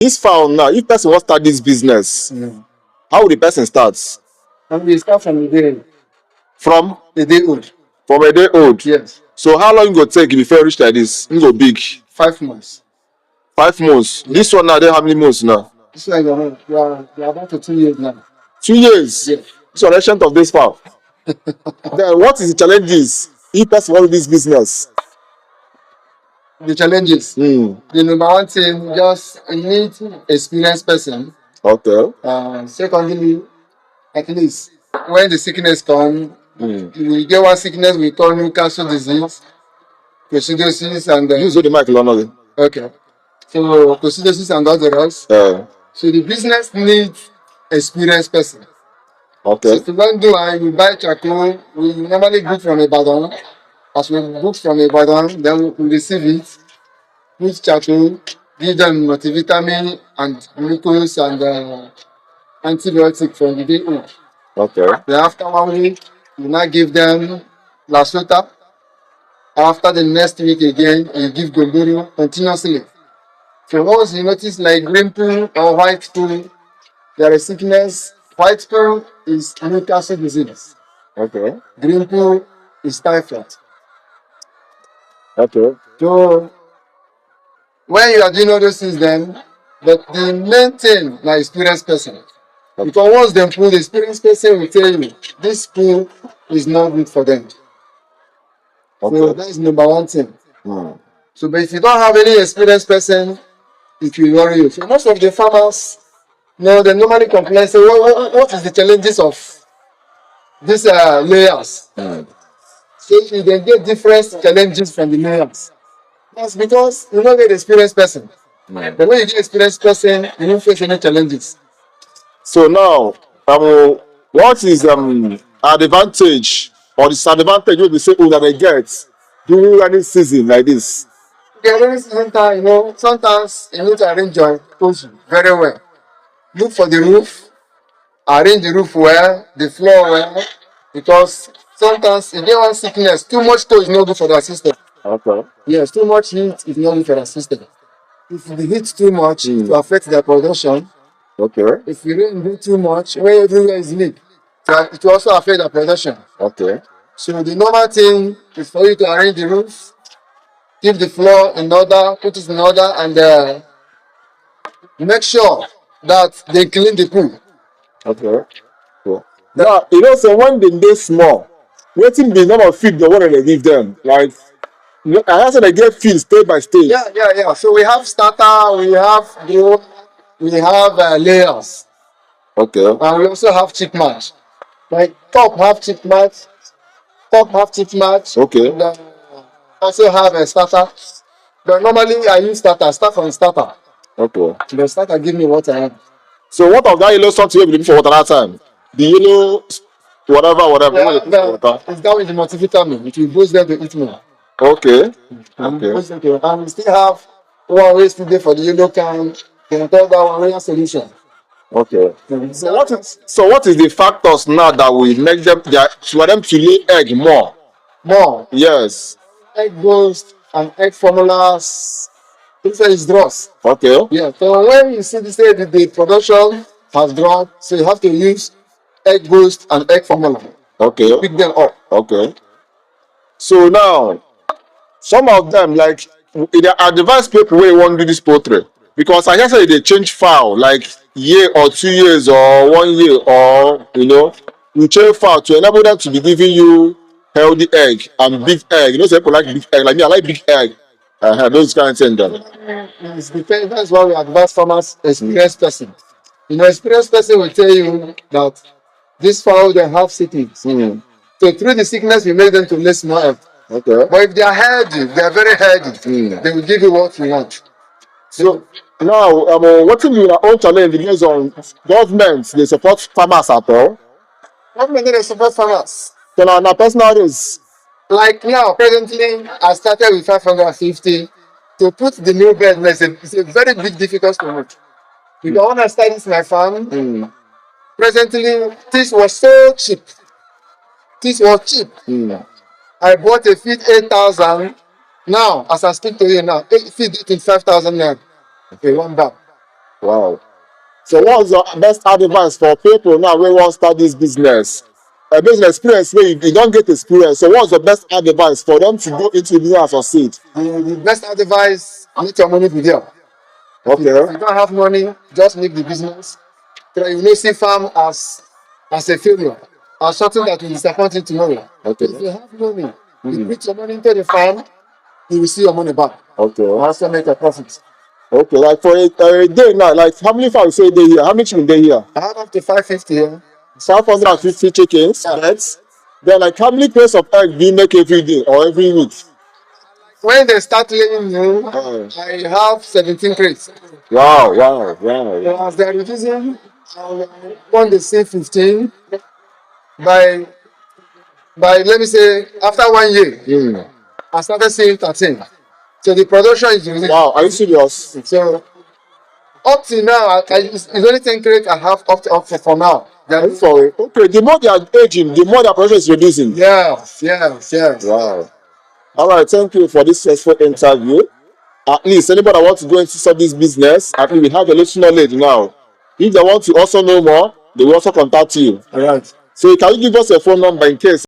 This fowl now, if person wants to start this business, how will the person start? And we start from the day. From The day old. From a day old? Yes. So how long go take before you reach like this? You go big? 5 months. 5 months? Yes. This one now, they how many months now? This one, you are about to 2 years now. 2 years? Yes. This one ancient of this fowl. Then what is the challenges if person wants this business? The challenges. The number one thing, just you need experienced person. Okay. Secondly, at least when the sickness come, you get one sickness we call Newcastle disease, coccidiosis, and use the mic, Leonard. Okay. So coccidiosis and all the rest. So the business needs experienced person. Okay. So if you want to do and you buy charcoal, we normally book from Ibadan. As we book from Ibadan, then we receive it, put charcoal, give them multivitamin and glucose and antibiotic from the day old. Okay. Then after 1 week, you now give them Lasota. After the next week again, you give Gogoro continuously. So once you notice like green poo or white poo, there is sickness. White poo is Newcastle disease. Okay. Green poo is typhoid. Okay. So when you are doing all those things then, but the main thing na experienced person. Okay. Because once they pull, the experienced person will tell you this poo is not good for them. Okay. So that is number one thing. So but if you don't have any experienced person, it will worry you. So most of the farmers, they normally complain, say, what is the challenges of these layers? So if they get different challenges from the layers, that's because you don't get experienced person. But when you get experienced person, you don't face any challenges. So now, what is advantage or disadvantage we say that they get during any season like this? Okay, during season time, sometimes you need to arrange your poultry very well. Look for the roof, arrange the roof well, the floor well, because sometimes if they want sickness, too much cold is not good for the system. Okay. Yes, too much heat is not good for the system. If the heat too much, it will affect their production. Okay. If you rain do too much, when everywhere is leak, it will also affect the production. Okay. So the normal thing is for you to arrange the roof, keep the floor in order, put it in order, and make sure that they clean the pool. Okay. Cool. Now, so when they small, waiting the number of feed the water they give them, like I said they get feed stage by stage. Yeah. So we have starter, we have growth, we have layers. Okay. And we also have chick match. Like top have chick match. Okay. And also have a starter. But normally I use start from starter. Okay. The starter give me what I have. So what of that yellow something you believe for water that time? The yellow whatever. Yeah, it's that with the multivitamin. It will boost them to eat more. Okay. And we still have one way still there for the yellow can. Then tell that one real solution. Okay. So what is the factors now that will make them for them to lay egg more? More? Yes. Egg boost and egg formulas. This is drops. Okay. Yeah. So when you see the production has dropped, so you have to use egg boost and egg formula. Okay. To pick them up. Okay. So now, some of them like they advise people where you want to do this poultry. Because I guess they change fowl like year or 2 years or 1 year or you change fowl to enable them to be giving you healthy egg and big egg. Some people like big egg. Like me, I like big egg. Those kind of things. It's depends. That's why we advise farmers, experienced person. Experienced person will tell you that this fowl they have sickness. So through the sickness we make them to lay small egg. Okay. But if they are healthy, they are very healthy. They will give you what you want. So now, what will be your own challenge based on government? They support farmers at all? Government they support farmers. So now personal is like now, presently, I started with 550. To put the new bed, it's a very big difficult to move. Because when I started my farm, presently, this was so cheap. I bought a feed 8,000. Now, as I speak to you now, feed 5,000 naira. Okay, one bag. Wow. So what's your best advice for people now wey wan start this business? Based on experience wey you don get experience, so what's the best advice for them to go into the business and succeed? The best advice, make your money be there. Okay. If you don't have money, just make the business. You may see farm as a failure, as something that will disappoint you tomorrow. Okay. If you have money, you put your money into the farm, you will see your money back. Okay. You also make a profit. Okay, like for a day now, like how many farms say they here? How many chicken they here? I have up to 550 here. 550 chickens, beds. Then like how many crates of egg do you make every day or every week? When they start laying new, I have 17 crates. Wow. So as they're reducing, when they say 15, by let me say after 1 year, I started seeing 13. So the production is really. Wow, are you serious? So up to now, it's only 10 crates I have up for now. I'm sorry. Okay, the more they are aging, the more their production is reducing. Yes. Wow. All right, thank you for this successful interview. At least anybody that wants to go into this business, I think we have a little knowledge now. If they want to also know more, they will also contact you. All right. So can you give us a phone number in case